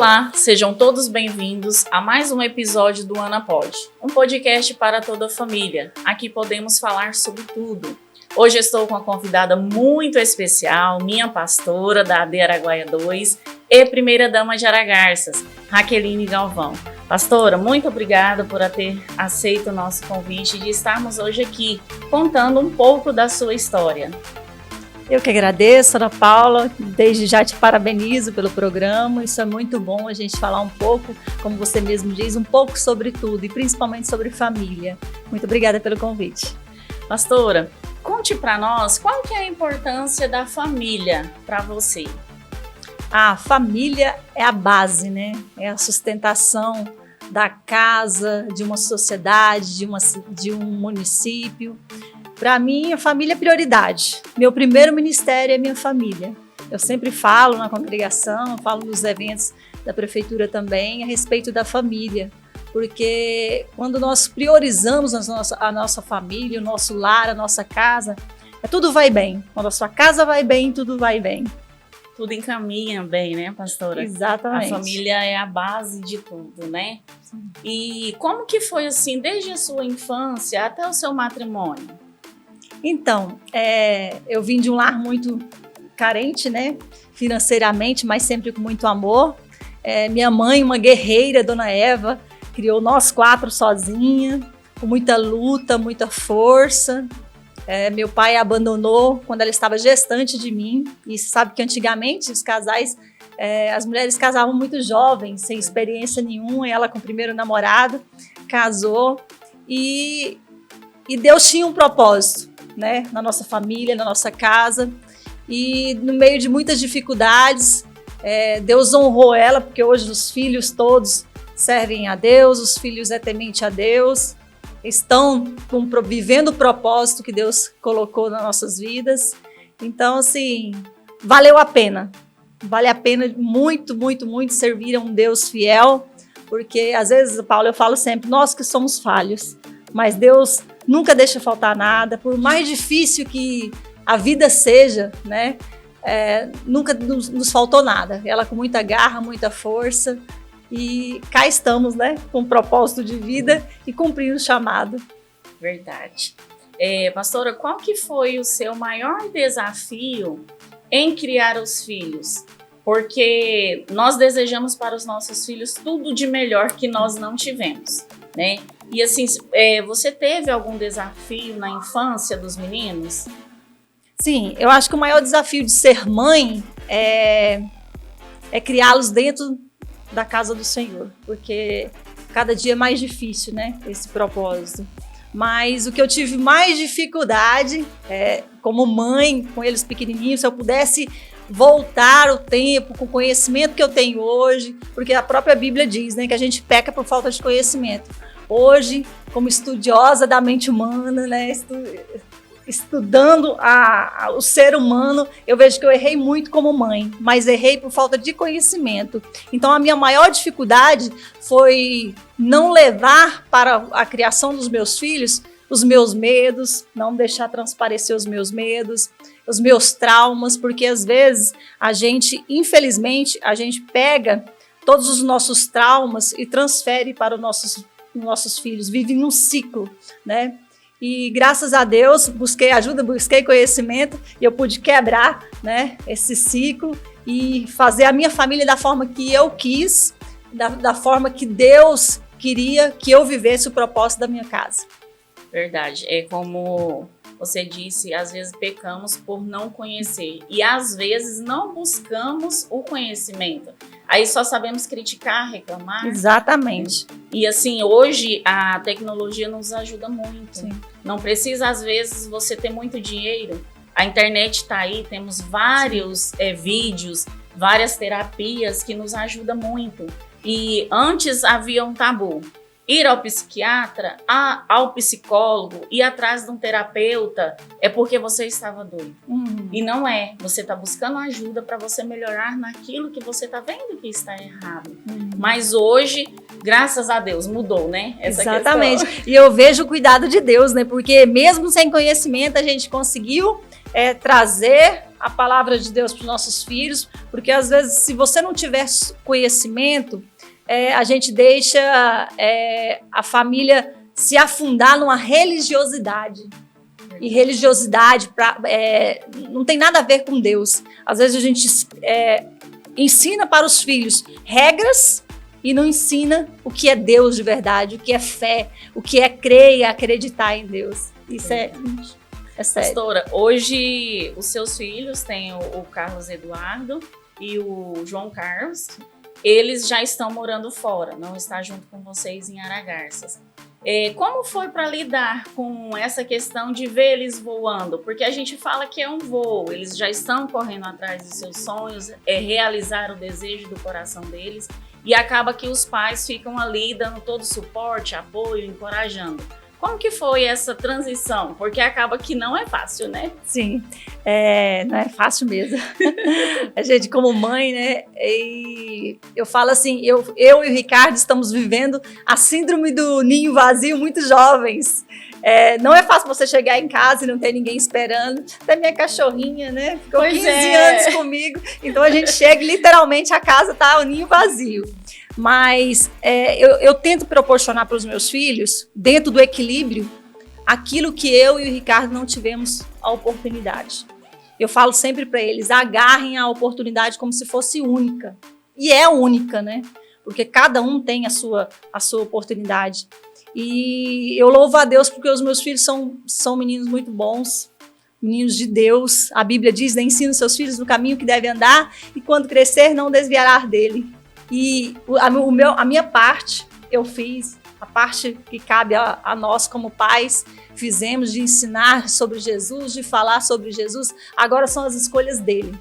Olá, sejam todos bem-vindos a mais um episódio do Ana Pode, um podcast para toda a família. Aqui podemos falar sobre tudo. Hoje estou com uma convidada muito especial, minha pastora da AD Araguaia 2 e primeira-dama de Aragarças, Raqueline Galvão. Pastora, muito obrigada por ter aceito o nosso convite de estarmos hoje aqui, contando um pouco da sua história. Eu que agradeço, Ana Paula, desde já te parabenizo pelo programa. Isso é muito bom, a gente falar um pouco, como você mesmo diz, um pouco sobre tudo e principalmente sobre família. Muito obrigada pelo convite. Pastora, conte para nós qual que é a importância da família para você. A família é a base, né? É a sustentação da casa, de uma sociedade, de um município. Para mim, a família é prioridade. Meu primeiro ministério é minha família. Eu sempre falo na congregação, falo nos eventos da prefeitura também a respeito da família. Porque quando nós priorizamos a nossa família, o nosso lar, a nossa casa, tudo vai bem. Quando a sua casa vai bem, tudo vai bem. Tudo encaminha bem, né, pastora? Exatamente. A família é a base de tudo, né? Sim. E como que foi assim, desde a sua infância até o seu matrimônio? Então, eu vim de um lar muito carente, né? Financeiramente, mas sempre com muito amor. Minha mãe, uma guerreira, Dona Eva, criou nós 4 sozinha, com muita luta, muita força. Meu pai a abandonou quando ela estava gestante de mim. E você sabe que antigamente os casais, as mulheres casavam muito jovens, sem experiência nenhuma. E ela com o primeiro namorado casou. E Deus tinha um propósito, né, na nossa família, na nossa casa, e no meio de muitas dificuldades, Deus honrou ela, porque hoje os filhos todos servem a Deus, os filhos temente a Deus, estão vivendo o propósito que Deus colocou nas nossas vidas. Então, assim, valeu a pena, vale a pena muito, muito, muito servir a um Deus fiel, porque às vezes, Paulo, eu falo sempre, nós que somos falhos, mas Deus nunca deixa faltar nada, por mais difícil que a vida seja, né? Nunca nos faltou nada. Ela com muita garra, muita força, e cá estamos, né? Com um propósito de vida e cumprindo o chamado. Verdade. Pastora, qual que foi o seu maior desafio em criar os filhos? Porque nós desejamos para os nossos filhos tudo de melhor que nós não tivemos, né? E assim, você teve algum desafio na infância dos meninos? Sim, eu acho que o maior desafio de ser mãe é criá-los dentro da casa do Senhor, porque cada dia é mais difícil, né, esse propósito. Mas o que eu tive mais dificuldade como mãe, com eles pequenininhos, se eu pudesse voltar o tempo com o conhecimento que eu tenho hoje, porque a própria Bíblia diz, né, que a gente peca por falta de conhecimento. Hoje, como estudiosa da mente humana, né, estudando o ser humano, eu vejo que eu errei muito como mãe, mas errei por falta de conhecimento. Então, a minha maior dificuldade foi não levar para a criação dos meus filhos os meus medos, não deixar transparecer os meus medos, os meus traumas, porque às vezes infelizmente, a gente pega todos os nossos traumas e transfere para os nossos filhos, vivem num ciclo, né? E graças a Deus, busquei ajuda, busquei conhecimento e eu pude quebrar, né, esse ciclo e fazer a minha família da forma que eu quis, da forma que Deus queria que eu vivesse o propósito da minha casa. Verdade, é como você disse, às vezes pecamos por não conhecer e às vezes não buscamos o conhecimento. Aí só sabemos criticar, reclamar. Exatamente. E assim, hoje a tecnologia nos ajuda muito. Sim. Não precisa, às vezes, você ter muito dinheiro. A internet está aí, temos vários vídeos, várias terapias que nos ajudam muito. E antes havia um tabu. Ir ao psiquiatra, ao psicólogo, ir atrás de um terapeuta é porque você estava doido. E não é. Você está buscando ajuda para você melhorar naquilo que você está vendo que está errado. Mas hoje, graças a Deus, mudou, né? Essa Exatamente. questão. E eu vejo o cuidado de Deus, né? Porque mesmo sem conhecimento, a gente conseguiu trazer a palavra de Deus para os nossos filhos, porque às vezes, se você não tiver conhecimento, a gente deixa a família se afundar numa religiosidade. E religiosidade não tem nada a ver com Deus. Às vezes a gente ensina para os filhos regras e não ensina o que é Deus de verdade, o que é fé, o que é crer e acreditar em Deus. Isso é sério. Pastora, hoje os seus filhos têm o Carlos Eduardo e o João Carlos. Eles já estão morando fora, não está junto com vocês em Aragarças. Como foi para lidar com essa questão de ver eles voando? Porque a gente fala que é um voo, eles já estão correndo atrás de seus sonhos, realizar o desejo do coração deles, e acaba que os pais ficam ali dando todo o suporte, apoio, encorajando. Como que foi essa transição? Porque acaba que não é fácil, né? Sim, não é fácil mesmo. A gente, como mãe, né? E eu falo assim, eu e o Ricardo estamos vivendo a síndrome do ninho vazio muito jovens. Não é fácil você chegar em casa e não ter ninguém esperando. Até minha cachorrinha, né? Ficou 15 anos comigo. Então a gente chega e literalmente a casa tá o ninho vazio. Mas eu tento proporcionar para os meus filhos, dentro do equilíbrio, aquilo que eu e o Ricardo não tivemos a oportunidade. Eu falo sempre para eles, agarrem a oportunidade como se fosse única. E é única, né? Porque cada um tem a sua oportunidade. E eu louvo a Deus porque os meus filhos são meninos muito bons, meninos de Deus. A Bíblia diz, né, ensina os seus filhos no caminho que devem andar e quando crescer não desviará dele. E a minha parte eu fiz, a parte que cabe a nós como pais, fizemos de ensinar sobre Jesus, de falar sobre Jesus. Agora são as escolhas dele,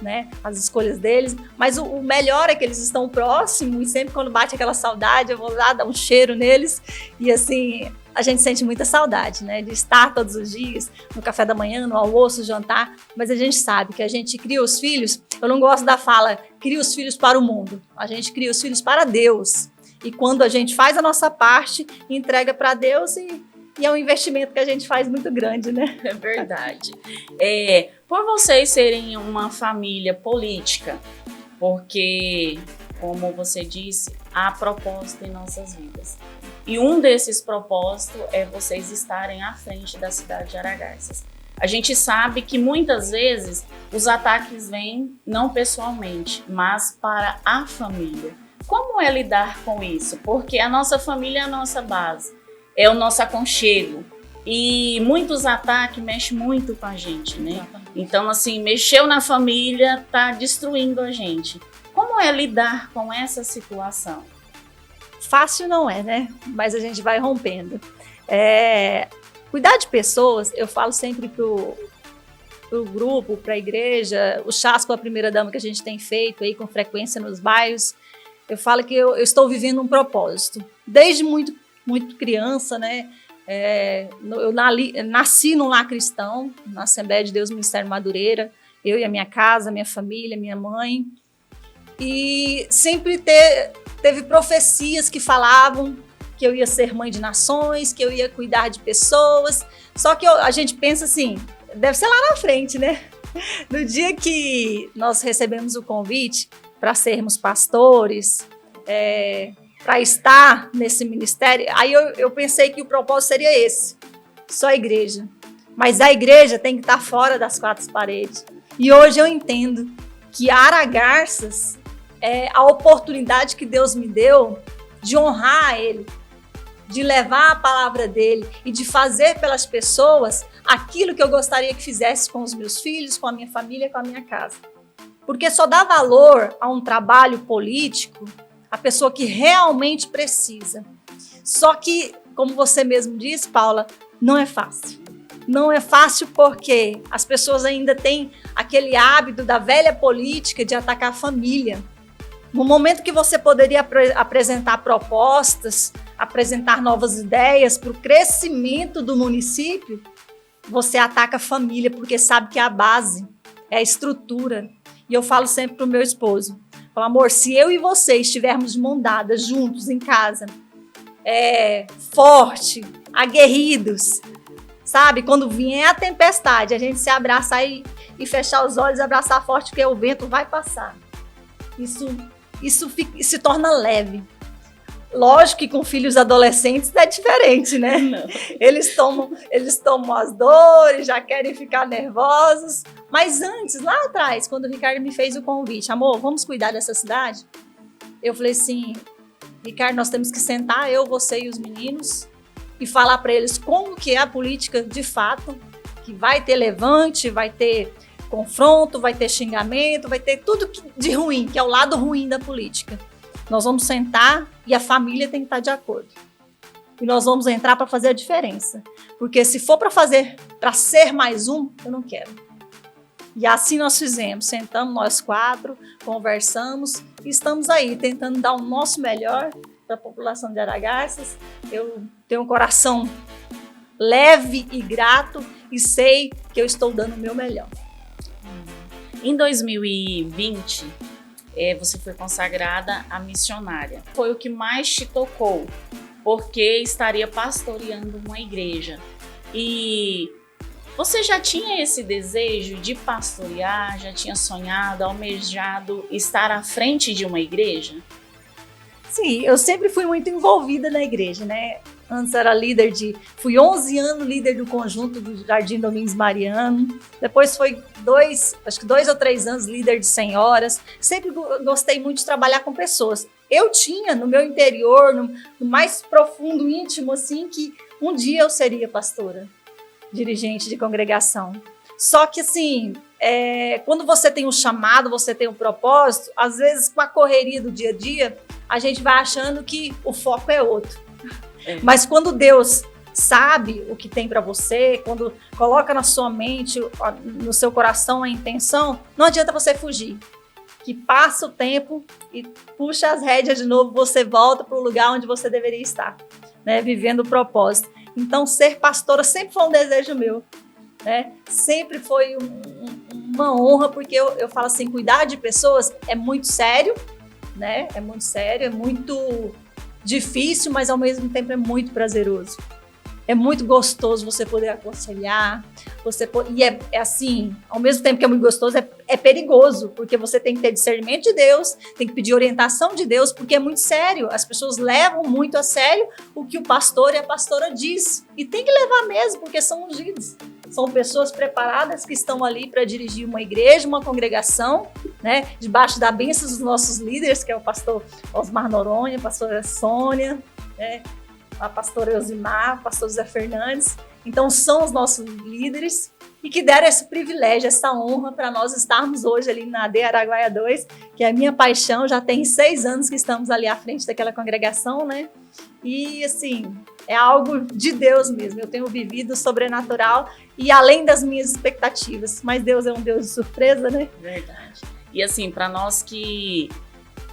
né? As escolhas deles. Mas o melhor é que eles estão próximos e sempre quando bate aquela saudade, eu vou lá dar um cheiro neles. E assim, a gente sente muita saudade, né? De estar todos os dias no café da manhã, no almoço, jantar. Mas a gente sabe que a gente cria os filhos. Eu não gosto da fala, cria os filhos para o mundo. A gente cria os filhos para Deus. E quando a gente faz a nossa parte, entrega para Deus e é um investimento que a gente faz muito grande, né? É verdade. Por vocês serem uma família política, porque, como você disse, há propósito em nossas vidas. E um desses propósitos é vocês estarem à frente da cidade de Aragarças. A gente sabe que muitas vezes os ataques vêm não pessoalmente, mas para a família. Como é lidar com isso? Porque a nossa família é a nossa base, é o nosso aconchego. E muitos ataques mexem muito com a gente, né? Então, assim, mexeu na família, tá destruindo a gente. Como é lidar com essa situação? Fácil não é, né? Mas a gente vai rompendo. Cuidar de pessoas, eu falo sempre pro grupo, para a igreja, o chás com a primeira-dama que a gente tem feito aí com frequência nos bairros, eu falo que eu estou vivendo um propósito. Desde muito criança, né? Eu nasci num lar cristão, na Assembleia de Deus Ministério Madureira, eu e a minha casa, minha família, minha mãe. E sempre teve profecias que falavam que eu ia ser mãe de nações, que eu ia cuidar de pessoas. Só que a gente pensa assim, deve ser lá na frente, né? No dia que nós recebemos o convite para sermos pastores, para estar nesse ministério, aí eu pensei que o propósito seria esse, só a igreja. Mas a igreja tem que estar fora das quatro paredes. E hoje eu entendo que Aragarças é a oportunidade que Deus me deu de honrar Ele, de levar a palavra dele e de fazer pelas pessoas aquilo que eu gostaria que fizesse com os meus filhos, com a minha família, com a minha casa. Porque só dá valor a um trabalho político a pessoa que realmente precisa. Só que, como você mesmo disse, Paula, não é fácil. Não é fácil porque as pessoas ainda têm aquele hábito da velha política de atacar a família. No momento que você poderia apresentar propostas, apresentar novas ideias para o crescimento do município, você ataca a família porque sabe que é a base, é a estrutura. E eu falo sempre para o meu esposo, falo, amor, se eu e você estivermos de mão dada, juntos em casa, forte, aguerridos, sabe? Quando vier a tempestade, a gente se abraçar e fechar os olhos, abraçar forte, porque o vento vai passar. Isso se torna leve. Lógico que com filhos adolescentes é diferente, né? Não. Eles tomam as dores, já querem ficar nervosos. Mas antes, lá atrás, quando o Ricardo me fez o convite, amor, vamos cuidar dessa cidade? Eu falei assim, Ricardo, nós temos que sentar, eu, você e os meninos, e falar para eles como que é a política de fato, que vai ter levante, vai ter confronto, vai ter xingamento, vai ter tudo de ruim, que é o lado ruim da política. Nós vamos sentar e a família tem que estar de acordo. E nós vamos entrar para fazer a diferença. Porque se for para ser mais um, eu não quero. E assim nós fizemos. Sentamos nós 4, conversamos e estamos aí tentando dar o nosso melhor para a população de Aragarças. Eu tenho um coração leve e grato e sei que eu estou dando o meu melhor. Em 2020... você foi consagrada a missionária. Foi o que mais te tocou, porque estaria pastoreando uma igreja. E você já tinha esse desejo de pastorear, já tinha sonhado, almejado estar à frente de uma igreja? Sim, eu sempre fui muito envolvida na igreja, né? Antes era fui 11 anos líder do conjunto do Jardim Domingos Mariano. Depois foi 2 ou 3 anos líder de senhoras. Sempre gostei muito de trabalhar com pessoas. Eu tinha no meu interior, no mais profundo íntimo, assim, que um dia eu seria pastora, dirigente de congregação. Só que assim, quando você tem um chamado, você tem um propósito, às vezes com a correria do dia a dia, a gente vai achando que o foco é outro. Mas quando Deus sabe o que tem para você, quando coloca na sua mente, no seu coração a intenção, não adianta você fugir. Que passa o tempo e puxa as rédeas de novo, você volta para o lugar onde você deveria estar, né? Vivendo o propósito. Então, ser pastora sempre foi um desejo meu, né? Sempre foi uma honra, porque eu falo assim, cuidar de pessoas é muito sério, né? É muito sério, é muito difícil, mas ao mesmo tempo é muito prazeroso. É muito gostoso você poder aconselhar, e é assim, ao mesmo tempo que é muito gostoso, é perigoso, porque você tem que ter discernimento de Deus, tem que pedir orientação de Deus, porque é muito sério, as pessoas levam muito a sério o que o pastor e a pastora diz, e tem que levar mesmo, porque são ungidos, são pessoas preparadas que estão ali para dirigir uma igreja, uma congregação, né, debaixo da bênção dos nossos líderes, que é o pastor Osmar Noronha, a pastora Sônia, né, a pastora Elzimar, o pastor José Fernandes. Então, são os nossos líderes e que deram esse privilégio, essa honra para nós estarmos hoje ali na AD Araguaia 2, que é a minha paixão. Já tem 6 anos que estamos ali à frente daquela congregação, né? E, assim, é algo de Deus mesmo. Eu tenho vivido sobrenatural e além das minhas expectativas. Mas Deus é um Deus de surpresa, né? Verdade. E, assim, para nós que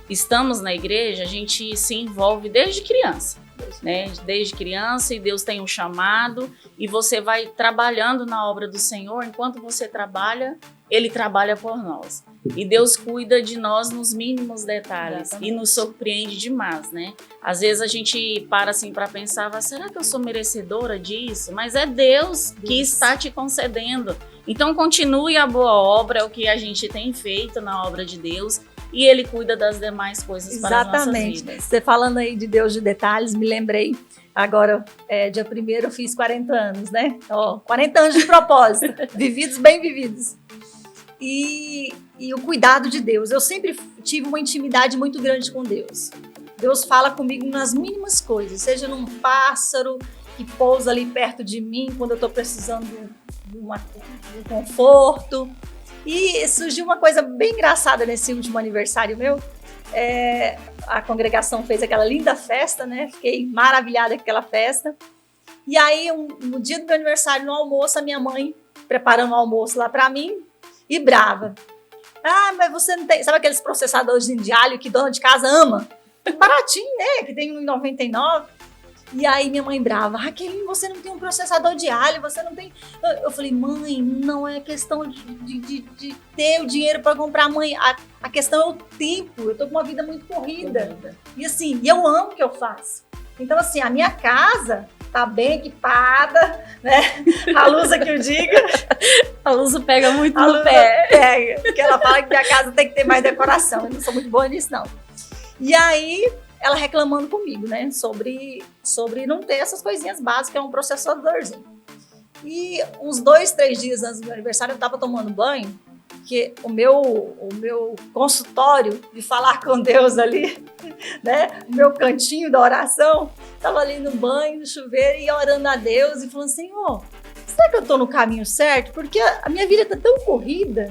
estamos na igreja, a gente se envolve desde criança. Né? Desde criança, e Deus tem um chamado e você vai trabalhando na obra do Senhor. Enquanto você trabalha, Ele trabalha por nós e Deus cuida de nós nos mínimos detalhes. Exatamente. E nos surpreende demais, né? Às vezes a gente para assim para pensar, será que eu sou merecedora disso? Mas é Deus que está te concedendo. Então continue a boa obra, é o que a gente tem feito na obra de Deus. E Ele cuida das demais coisas. Exatamente. Para as nossas vidas. Você falando aí de Deus de detalhes, me lembrei, agora, dia 1º eu fiz 40 anos, né? 40 anos de propósito, vividos, bem vividos. E o cuidado de Deus. Eu sempre tive uma intimidade muito grande com Deus. Deus fala comigo nas mínimas coisas, seja num pássaro que pousa ali perto de mim quando eu estou precisando de um conforto. E surgiu uma coisa bem engraçada nesse último aniversário meu. A congregação fez aquela linda festa, né? Fiquei maravilhada com aquela festa. E aí, no dia do meu aniversário, no almoço, a minha mãe preparando o almoço lá pra mim e brava. Mas você não tem... Sabe aqueles processadores de alho que dona de casa ama? Baratinho, né? Que tem R$1,99. E aí minha mãe brava, Raqueline, você não tem um processador de alho, você não tem... Eu falei, mãe, não é questão de ter o dinheiro para comprar, mãe, a questão é o tempo, eu tô com uma vida muito corrida. E assim, eu amo o que eu faço. Então assim, a minha casa tá bem equipada, né? A Lusa que eu diga. A Lusa pega muito A no Lusa pé. pega, porque ela fala que minha casa tem que ter mais decoração. Eu não sou muito boa nisso, não. E aí, ela reclamando comigo, né? Sobre não ter essas coisinhas básicas, é um processadorzinho. E uns 2, 3 dias antes do meu aniversário, eu tava tomando banho, que o meu consultório de falar com Deus ali, né? O meu cantinho da oração, tava ali no banho, no chuveiro, e orando a Deus e falando: Senhor, será que eu tô no caminho certo? Porque a minha vida tá tão corrida,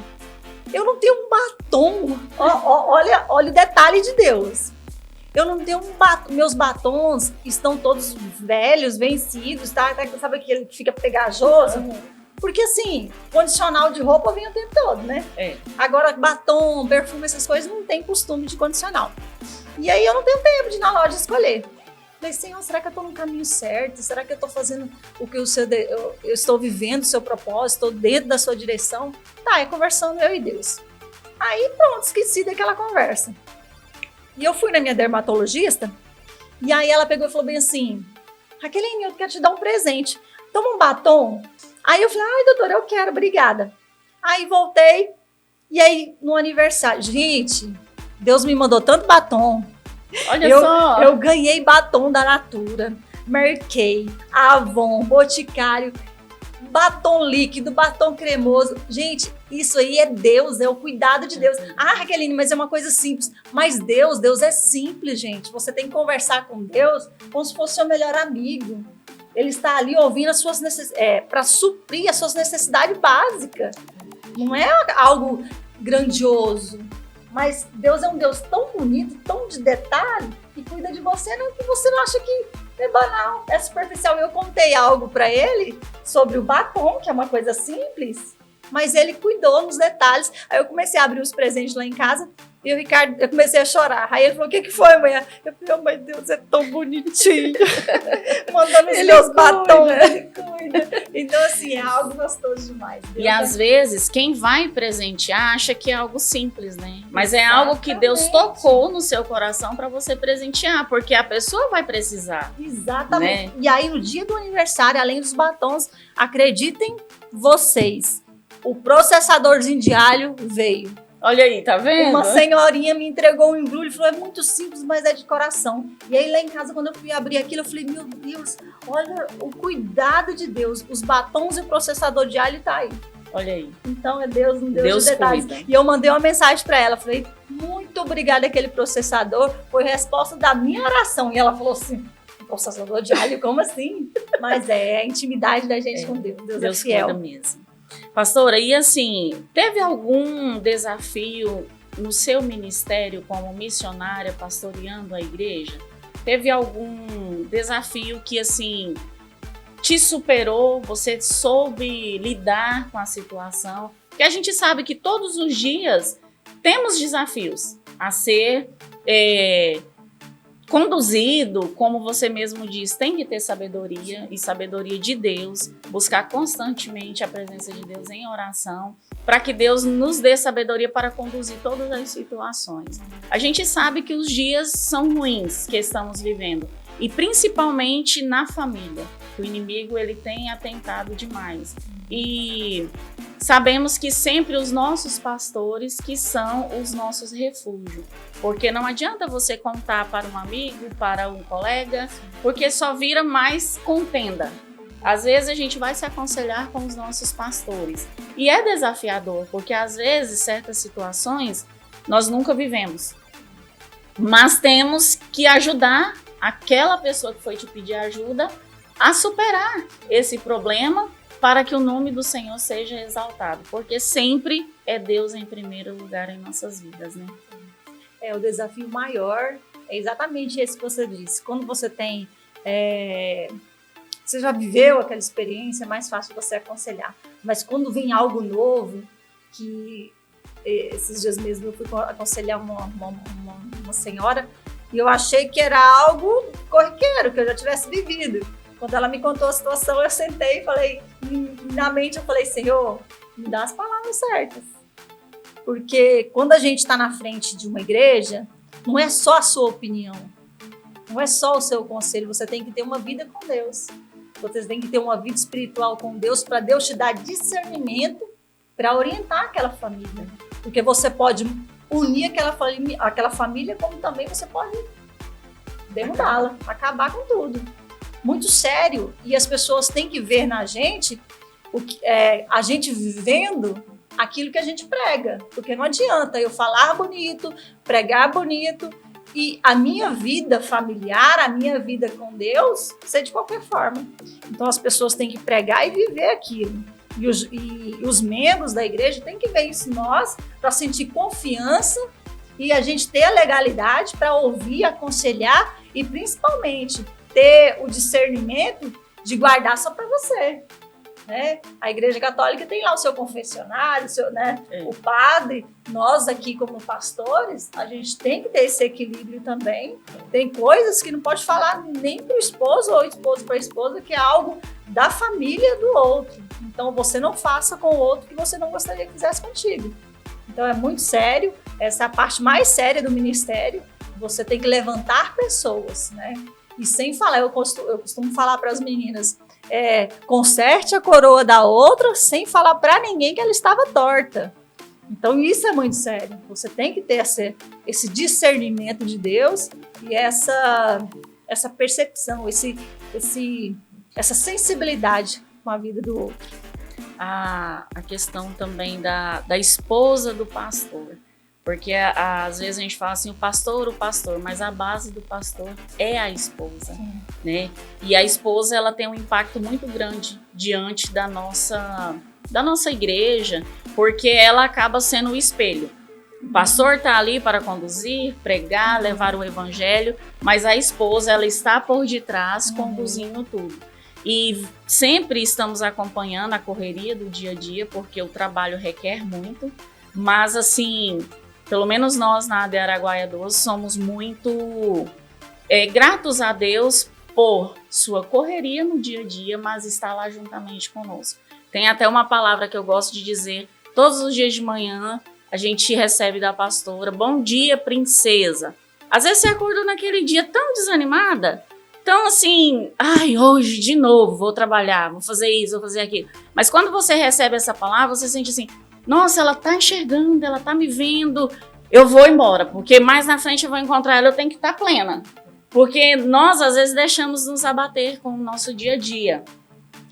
eu não tenho um batom. Olha o detalhe de Deus. Eu não tenho um batom, meus batons estão todos velhos, vencidos, tá? Sabe aquele que fica pegajoso? Porque assim, condicional de roupa vem o tempo todo, né? Agora, batom, perfume, essas coisas não tem costume de condicional. E aí eu não tenho tempo de ir na loja escolher. Falei: Senhor, será que eu tô no caminho certo? Será que eu tô fazendo o que eu estou vivendo o seu propósito? Estou dentro da sua direção? Tá, é conversando eu e Deus. Aí pronto, esqueci daquela conversa. E eu fui na minha dermatologista, e aí ela pegou e falou bem assim: Raqueline, eu quero te dar um presente. Toma um batom. Aí eu falei: ai, doutora, eu quero, obrigada. Aí voltei, e aí no aniversário, gente, Deus me mandou tanto batom. Olha só. Eu ganhei batom da Natura, Merkei, Avon, Boticário, batom líquido, batom cremoso. Gente, isso aí é Deus, é o cuidado de Deus. Ah, Raqueline, mas é uma coisa simples. Mas Deus é simples, gente. Você tem que conversar com Deus como se fosse seu melhor amigo. Ele está ali ouvindo as suas necessidades, para suprir as suas necessidades básicas. Não é algo grandioso. Mas Deus é um Deus tão bonito, tão de detalhe, que cuida de você, não, que você não acha que é banal, é superficial. Eu contei algo para ele sobre o batom, que é uma coisa simples, mas ele cuidou nos detalhes. Aí eu comecei a abrir os presentes lá em casa, e o Ricardo, eu comecei a chorar. Aí ele falou: o que foi, mãe? Eu falei: oh, meu Deus, é tão bonitinho. Mandando os meus batons. Ele cuida. Então, assim, é algo gostoso demais. Deus e às vezes, quem vai presentear acha que é algo simples, né? Mas é algo que Deus tocou no seu coração para você presentear, porque a pessoa vai precisar. Exatamente. Né? E aí, no dia do aniversário, além dos batons, acreditem vocês, o processadorzinho de alho veio. Olha aí, tá vendo? Uma senhorinha me entregou um embrulho e falou: é muito simples, mas é de coração. E aí lá em casa, quando eu fui abrir aquilo, eu falei: meu Deus, olha o cuidado de Deus. Os batons e o processador de alho tá aí. Olha aí. Então é Deus, um Deus de detalhes. Cuida. E eu mandei uma mensagem para ela, falei: muito obrigada aquele processador, foi resposta da minha oração. E ela falou assim: processador de alho, como assim? Mas é a intimidade da gente com Deus. Deus é fiel. Cuida mesmo. Pastora, e assim, teve algum desafio no seu ministério como missionária, pastoreando a igreja? Teve algum desafio que, assim, te superou? Você soube lidar com a situação? Porque a gente sabe que todos os dias temos desafios a ser conduzido, como você mesmo diz, tem que ter sabedoria e sabedoria de Deus, buscar constantemente a presença de Deus em oração, para que Deus nos dê sabedoria para conduzir todas as situações. A gente sabe que os dias são ruins que estamos vivendo, e principalmente na família, que o inimigo ele tem atentado demais. E sabemos que sempre os nossos pastores que são os nossos refúgios, porque não adianta você contar para um amigo, para um colega, porque só vira mais contenda. Às vezes a gente vai se aconselhar com os nossos pastores e é desafiador, porque às vezes certas situações nós nunca vivemos, mas temos que ajudar aquela pessoa que foi te pedir ajuda a superar esse problema, para que o nome do Senhor seja exaltado, porque sempre é Deus em primeiro lugar em nossas vidas, né? O desafio maior é exatamente esse que você disse. Quando você tem... você já viveu aquela experiência, é mais fácil você aconselhar. Mas quando vem algo novo, que esses dias mesmo eu fui aconselhar uma senhora, e eu achei que era algo corriqueiro, que eu já tivesse vivido. Quando ela me contou a situação, eu sentei e falei, na mente eu falei: Senhor, me dá as palavras certas. Porque quando a gente está na frente de uma igreja, não é só a sua opinião, não é só o seu conselho, você tem que ter uma vida com Deus. Você tem que ter uma vida espiritual com Deus para Deus te dar discernimento para orientar aquela família. Porque você pode unir aquela família, como também você pode derrubá-la, acabar com tudo. Muito sério. E as pessoas têm que ver na gente a gente vivendo aquilo que a gente prega. Porque não adianta eu falar bonito, pregar bonito e a minha vida familiar, a minha vida com Deus, ser de qualquer forma. Então as pessoas têm que pregar e viver aquilo. E os membros da igreja têm que ver isso em nós para sentir confiança e a gente ter a legalidade para ouvir, aconselhar e principalmente ter o discernimento de guardar só para você. Né? A Igreja Católica tem lá o seu confessionário, o padre. Nós aqui como pastores, a gente tem que ter esse equilíbrio também. Tem coisas que não pode falar nem para o esposo ou esposo para a esposa, que é algo da família do outro. Então você não faça com o outro que você não gostaria que fizesse contigo. Então é muito sério, essa é a parte mais séria do ministério. Você tem que levantar pessoas, né? E sem falar, eu costumo falar para as meninas, conserte a coroa da outra sem falar para ninguém que ela estava torta. Então isso é muito sério. Você tem que ter esse discernimento de Deus e essa percepção, essa sensibilidade com a vida do outro. A questão também da esposa do pastor. Porque às vezes a gente fala assim, o pastor, mas a base do pastor é a esposa, né? E a esposa, ela tem um impacto muito grande diante da nossa igreja, porque ela acaba sendo o espelho. O pastor está ali para conduzir, pregar, levar o evangelho, mas a esposa, ela está por detrás, conduzindo tudo. E sempre estamos acompanhando a correria do dia a dia, porque o trabalho requer muito, mas assim, pelo menos nós na AD Araguaia 12 somos muito gratos a Deus por sua correria no dia a dia, mas está lá juntamente conosco. Tem até uma palavra que eu gosto de dizer, todos os dias de manhã a gente recebe da pastora, bom dia, princesa. Às vezes você acordou naquele dia tão desanimada, então assim, hoje de novo vou trabalhar, vou fazer isso, vou fazer aquilo. Mas quando você recebe essa palavra, você sente assim, nossa, ela tá enxergando, ela tá me vendo, eu vou embora, porque mais na frente eu vou encontrar ela, eu tenho que estar plena. Porque nós, às vezes, deixamos nos abater com o nosso dia a dia.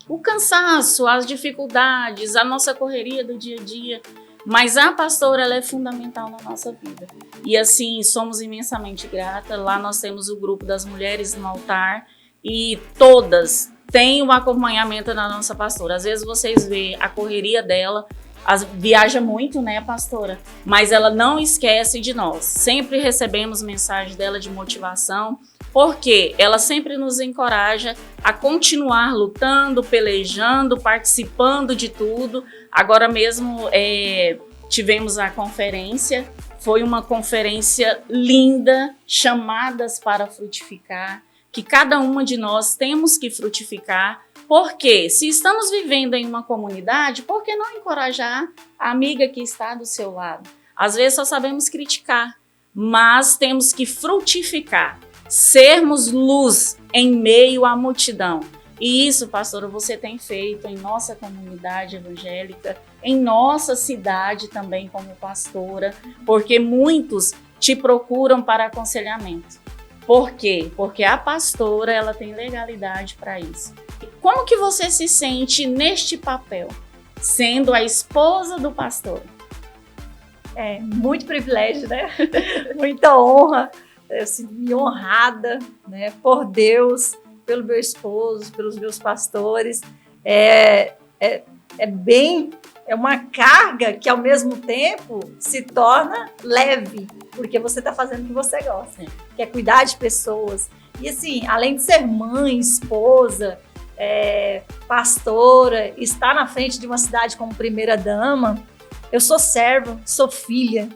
O cansaço, as dificuldades, a nossa correria do dia a dia. Mas a pastora, ela é fundamental na nossa vida. E assim, somos imensamente gratas. Lá nós temos o grupo das mulheres no altar e todas têm um acompanhamento da nossa pastora. Às vezes vocês veem a correria dela, viaja muito, né, pastora? Mas ela não esquece de nós. Sempre recebemos mensagem dela de motivação, porque ela sempre nos encoraja a continuar lutando, pelejando, participando de tudo. Agora mesmo tivemos a conferência, foi uma conferência linda, chamadas para frutificar, que cada uma de nós temos que frutificar. Porque se estamos vivendo em uma comunidade, por que não encorajar a amiga que está do seu lado? Às vezes só sabemos criticar, mas temos que frutificar, sermos luz em meio à multidão. E isso, pastora, você tem feito em nossa comunidade evangélica, em nossa cidade também como pastora, porque muitos te procuram para aconselhamento. Por quê? Porque a pastora, ela tem legalidade para isso. Como que você se sente neste papel, sendo a esposa do pastor? Muito privilégio, né? Muita honra. Eu sinto-me honrada, né, por Deus, pelo meu esposo, pelos meus pastores. É uma carga que, ao mesmo tempo, se torna leve, porque você está fazendo o que você gosta, que é cuidar de pessoas. E assim, além de ser mãe, esposa, pastora, estar na frente de uma cidade como primeira-dama, eu sou serva, sou filha.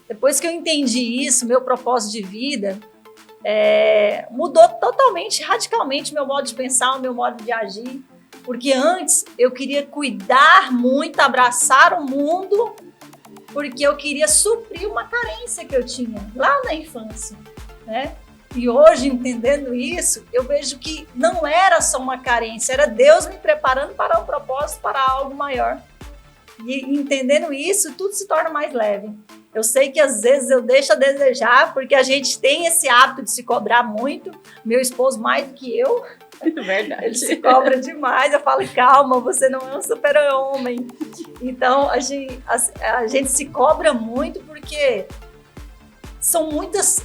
Depois que eu entendi isso, meu propósito de vida, mudou totalmente, radicalmente meu modo de pensar, o meu modo de agir. Porque antes eu queria cuidar muito, abraçar o mundo, porque eu queria suprir uma carência que eu tinha lá na infância, né? E hoje, entendendo isso, eu vejo que não era só uma carência, era Deus me preparando para um propósito, para algo maior. E entendendo isso, tudo se torna mais leve. Eu sei que às vezes eu deixo a desejar, porque a gente tem esse hábito de se cobrar muito. Meu esposo mais do que eu. Verdade. Ele se cobra demais. Eu falo, calma, você não é um super-homem. Então, a gente se cobra muito porque são muitas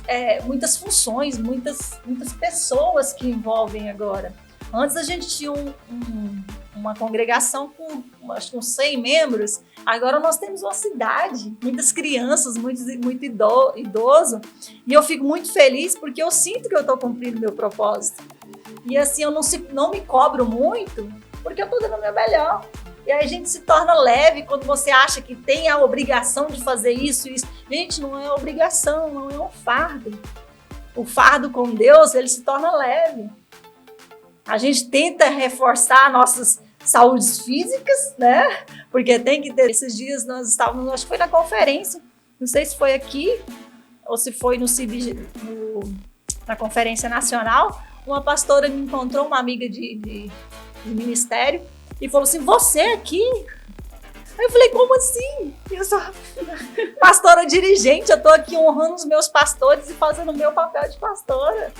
funções, muitas pessoas que envolvem agora. Antes a gente tinha uma congregação com, acho que uns 100 membros, agora nós temos uma cidade, muitas crianças, muito idoso, e eu fico muito feliz porque eu sinto que eu estou cumprindo meu propósito. E assim, eu não me cobro muito, porque eu estou dando o meu melhor. E aí a gente se torna leve quando você acha que tem a obrigação de fazer isso. Gente, não é obrigação, não é um fardo. O fardo com Deus, ele se torna leve. A gente tenta reforçar nossas saúdes físicas, né? Porque tem que ter. Esses dias nós estávamos, acho que foi na conferência, não sei se foi aqui ou se foi no na Conferência Nacional. Uma pastora me encontrou, uma amiga de ministério, e falou assim: você aqui? Aí eu falei: como assim? Eu sou pastora dirigente, eu estou aqui honrando os meus pastores e fazendo o meu papel de pastora.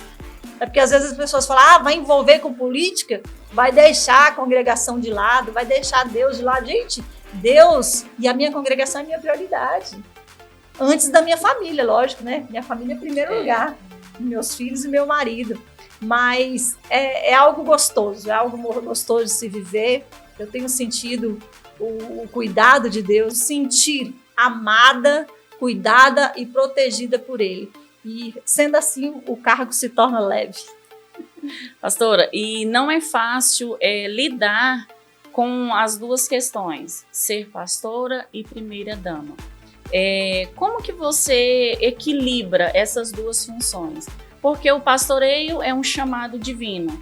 É porque às vezes as pessoas falam: vai envolver com política, vai deixar a congregação de lado, vai deixar Deus de lado. Gente, Deus e a minha congregação é minha prioridade. Antes da minha família, lógico, né? Minha família em primeiro lugar, meus filhos e meu marido. Mas é algo gostoso, é algo gostoso de se viver. Eu tenho sentido o cuidado de Deus, sentir amada, cuidada e protegida por Ele. E sendo assim, o cargo se torna leve. Pastora, e não é fácil lidar com as duas questões, ser pastora e primeira-dama. Como que você equilibra essas duas funções? Porque o pastoreio é um chamado divino.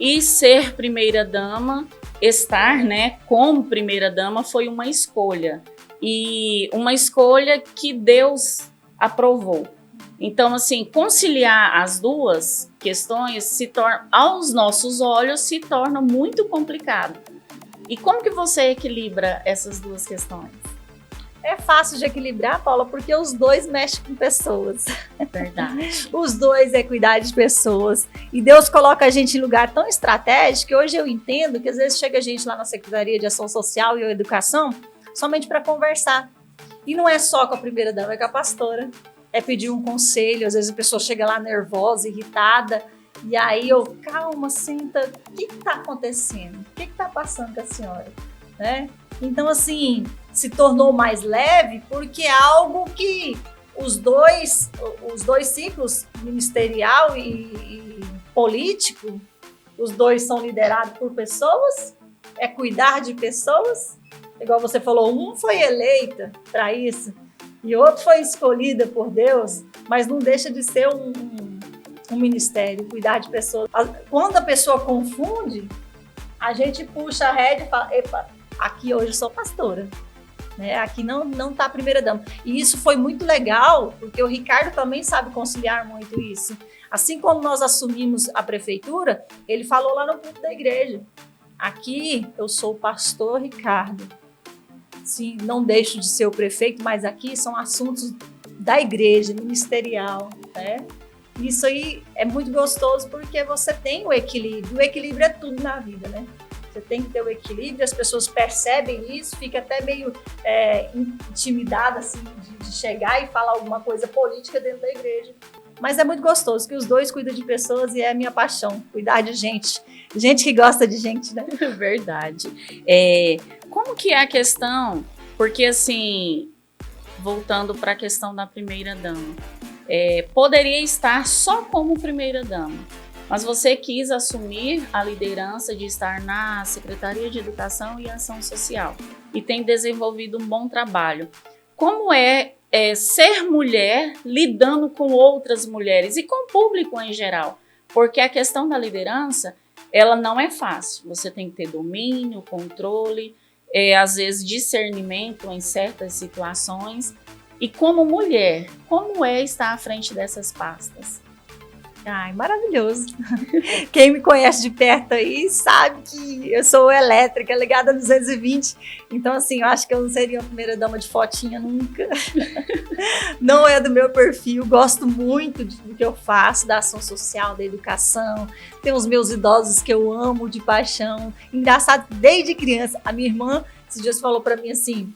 E ser primeira-dama, estar, né, como primeira-dama, foi uma escolha. E uma escolha que Deus aprovou. Então, assim, conciliar as duas questões aos nossos olhos se torna muito complicado. E como que você equilibra essas duas questões? É fácil de equilibrar, Paula, porque os dois mexem com pessoas. Verdade. Os dois é cuidar de pessoas. E Deus coloca a gente em lugar tão estratégico que hoje eu entendo que às vezes chega a gente lá na Secretaria de Ação Social e Educação somente para conversar. E não é só com a primeira-dama, é com a pastora. É pedir um conselho, às vezes a pessoa chega lá nervosa, irritada, e aí eu, calma, senta, o que está acontecendo? O que está passando com a senhora? Né? Então, assim, se tornou mais leve porque é algo que os dois ciclos, ministerial e político, os dois são liderados por pessoas, é cuidar de pessoas, igual você falou, um foi eleita para isso, e outro foi escolhida por Deus, mas não deixa de ser um ministério, cuidar de pessoas. Quando a pessoa confunde, a gente puxa a rédea e fala: epa, aqui hoje eu sou pastora, né? Aqui não está a primeira-dama. E isso foi muito legal, porque o Ricardo também sabe conciliar muito isso. Assim como nós assumimos a prefeitura, ele falou lá no culto da igreja: aqui eu sou o pastor Ricardo. Sim, não deixo de ser o prefeito, mas aqui são assuntos da igreja, ministerial, né? Isso aí é muito gostoso porque você tem o equilíbrio. O equilíbrio é tudo na vida, né? Você tem que ter o equilíbrio, as pessoas percebem isso, fica até meio intimidada assim, de chegar e falar alguma coisa política dentro da igreja. Mas é muito gostoso, que os dois cuidam de pessoas e é a minha paixão, cuidar de gente. Gente que gosta de gente, né? Verdade. Como que é a questão? Porque, assim, voltando para a questão da primeira-dama, poderia estar só como primeira-dama, mas você quis assumir a liderança de estar na Secretaria de Educação e Ação Social e tem desenvolvido um bom trabalho. Como é ser mulher lidando com outras mulheres e com o público em geral? Porque a questão da liderança, ela não é fácil. Você tem que ter domínio, controle, às vezes discernimento em certas situações. E como mulher, como é estar à frente dessas pastas? Ai, maravilhoso. Quem me conhece de perto aí sabe que eu sou elétrica, ligada a 220. Então, assim, eu acho que eu não seria a primeira dama de fotinha nunca. Não é do meu perfil. Gosto muito do que eu faço, da ação social, da educação. Tem os meus idosos que eu amo de paixão. Engraçado, desde criança. A minha irmã, esses dias, falou para mim assim...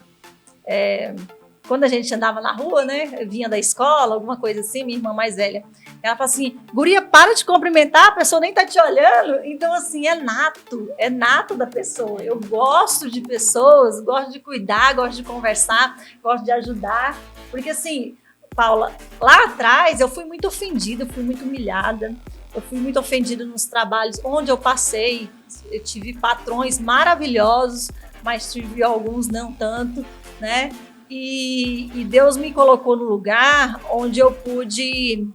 Quando a gente andava na rua, né, vinha da escola, alguma coisa assim, minha irmã mais velha, ela fala assim, guria, para de cumprimentar, a pessoa nem tá te olhando. Então, assim, é nato da pessoa. Eu gosto de pessoas, gosto de cuidar, gosto de conversar, gosto de ajudar. Porque, assim, Paula, lá atrás eu fui muito ofendida, fui muito humilhada, eu fui muito ofendida nos trabalhos onde eu passei. Eu tive patrões maravilhosos, mas tive alguns não tanto, né? E Deus me colocou no lugar onde eu pude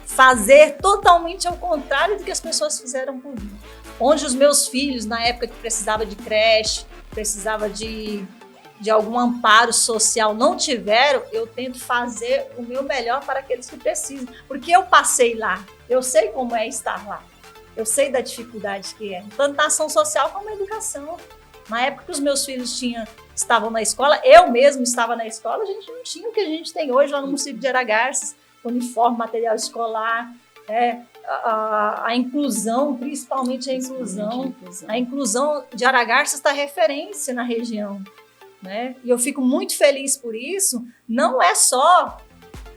fazer totalmente ao contrário do que as pessoas fizeram por mim. Onde os meus filhos, na época que precisava de creche, precisava de algum amparo social, não tiveram, eu tento fazer o meu melhor para aqueles que precisam. Porque eu passei lá, eu sei como é estar lá, eu sei da dificuldade que é, tanto na ação social como na educação. Na época que os meus filhos estavam na escola, eu mesmo estava na escola, a gente não tinha o que a gente tem hoje lá no município de Aragarças, uniforme, material escolar, a inclusão, principalmente a inclusão. A inclusão de Aragarças está referência na região, né? E eu fico muito feliz por isso, não é só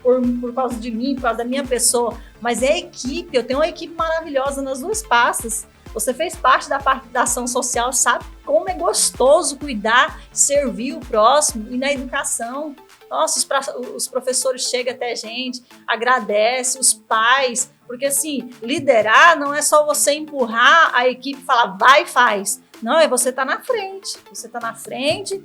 por causa de mim, por causa da minha pessoa, mas é a equipe, eu tenho uma equipe maravilhosa nas duas pastas. Você fez parte da ação social, sabe como é gostoso cuidar, servir o próximo. E na educação, nossa, os professores chegam até a gente, agradecem, os pais, porque assim, liderar não é só você empurrar a equipe e falar, vai e faz. Não, é você estar na frente. Você está na frente,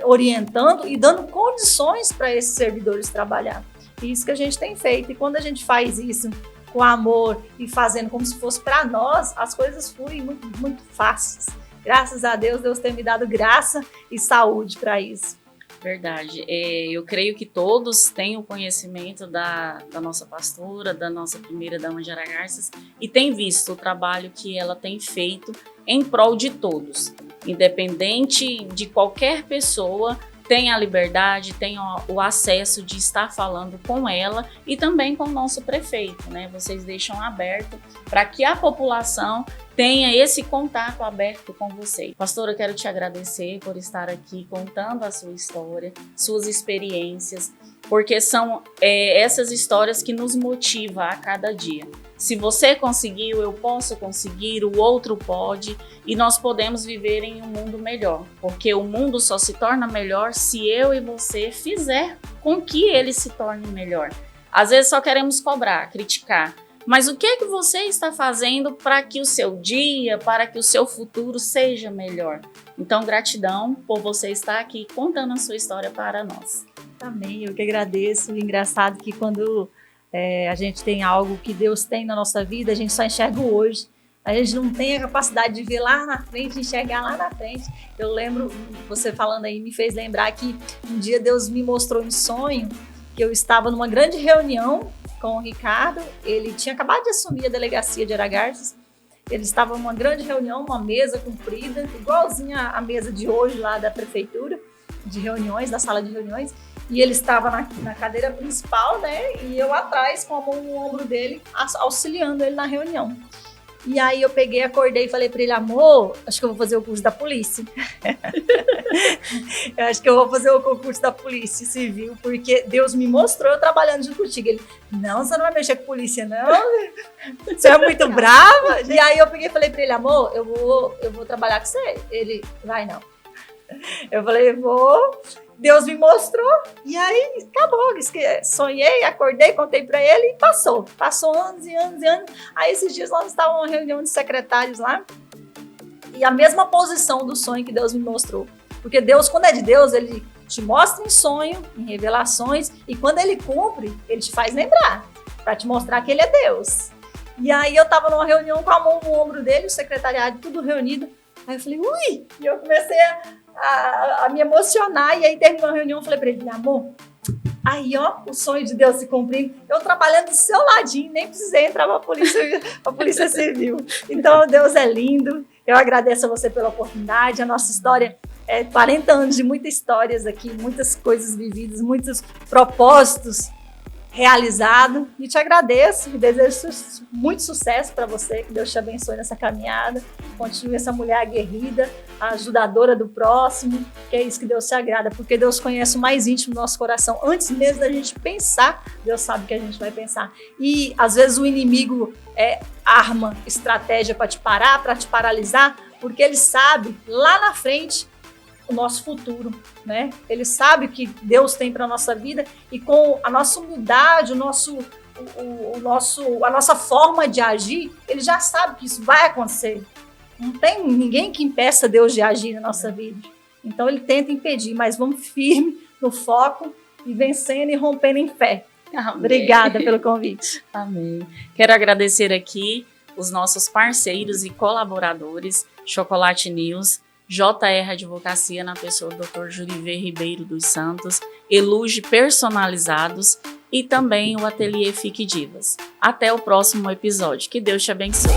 orientando e dando condições para esses servidores trabalhar. Isso que a gente tem feito. E quando a gente faz isso com amor e fazendo como se fosse para nós, as coisas fluem muito, muito fáceis. Graças a Deus, Deus tem me dado graça e saúde para isso. Verdade. Eu creio que todos têm o conhecimento da nossa pastora, da nossa primeira dama de Aragarças, e têm visto o trabalho que ela tem feito em prol de todos. Independente de qualquer pessoa, tem a liberdade, tem o acesso de estar falando com ela e também com o nosso prefeito, né? Vocês deixam aberto para que a população tenha esse contato aberto com vocês. Pastora, eu quero te agradecer por estar aqui contando a sua história, suas experiências, porque são essas histórias que nos motivam a cada dia. Se você conseguiu, eu posso conseguir, o outro pode, e nós podemos viver em um mundo melhor, porque o mundo só se torna melhor se eu e você fizer com que ele se torne melhor. Às vezes só queremos cobrar, criticar, mas o que é que você está fazendo para que o seu dia, para que o seu futuro seja melhor? Então, gratidão por você estar aqui contando a sua história para nós. Amém, eu que agradeço. Engraçado que quando a gente tem algo que Deus tem na nossa vida, a gente só enxerga o hoje. A gente não tem a capacidade de ver lá na frente, enxergar lá na frente. Eu lembro, você falando aí, me fez lembrar que um dia Deus me mostrou em sonho que eu estava numa grande reunião com o Ricardo. Ele tinha acabado de assumir a delegacia de Aragarças. Ele estava numa grande reunião, uma mesa comprida, igualzinha à mesa de hoje lá da prefeitura, de reuniões, da sala de reuniões. E ele estava na cadeira principal, né? E eu atrás, com a mão no ombro dele, auxiliando ele na reunião. E aí eu peguei, acordei e falei para ele, amor, acho que eu vou fazer o curso da polícia. Eu acho que eu vou fazer o concurso da polícia civil, porque Deus me mostrou eu trabalhando junto contigo. Ele, não, você não vai mexer com polícia, não. Você é muito brava. E aí eu peguei e falei para ele, amor, eu vou trabalhar com você. Ele, vai não. Eu falei, vou. Deus me mostrou, e aí acabou, sonhei, acordei, contei para ele e passou anos e anos e anos. Aí esses dias nós estávamos numa reunião de secretários lá, e a mesma posição do sonho que Deus me mostrou, porque Deus, quando é de Deus, ele te mostra em sonho, em revelações, e quando ele cumpre, ele te faz lembrar, para te mostrar que ele é Deus. E aí eu estava numa reunião com a mão no ombro dele, o secretariado tudo reunido, aí eu falei, ui, e eu comecei a me emocionar, e aí terminou a reunião, eu falei para ele, amor, Aí, ó, o sonho de Deus se cumprindo. Eu trabalhando do seu ladinho, nem precisei entrar para a Polícia Civil. Então, Deus é lindo. Eu agradeço a você pela oportunidade. A nossa história é 40 anos de muitas histórias aqui, muitas coisas vividas, muitos propósitos realizados. E te agradeço e desejo muito sucesso para você. Que Deus te abençoe nessa caminhada. Continue essa mulher aguerrida, ajudadora do próximo, que é isso que Deus se agrada, porque Deus conhece o mais íntimo do nosso coração. Antes mesmo da gente pensar, Deus sabe o que a gente vai pensar. E às vezes o inimigo arma estratégia para te parar, para te paralisar, porque ele sabe lá na frente o nosso futuro, né? Ele sabe o que Deus tem para a nossa vida, e com a nossa humildade, a nossa forma de agir, ele já sabe que isso vai acontecer. Não tem ninguém que impeça Deus de agir na nossa vida. Então ele tenta impedir, mas vamos firme no foco e vencendo e rompendo em fé. Amém. Obrigada pelo convite. Amém. Quero agradecer aqui os nossos parceiros e colaboradores, Chocolate News, JR Advocacia, na pessoa do Dr. Juriver Ribeiro dos Santos, Eluge Personalizados e também o Ateliê Fique Divas. Até o próximo episódio. Que Deus te abençoe.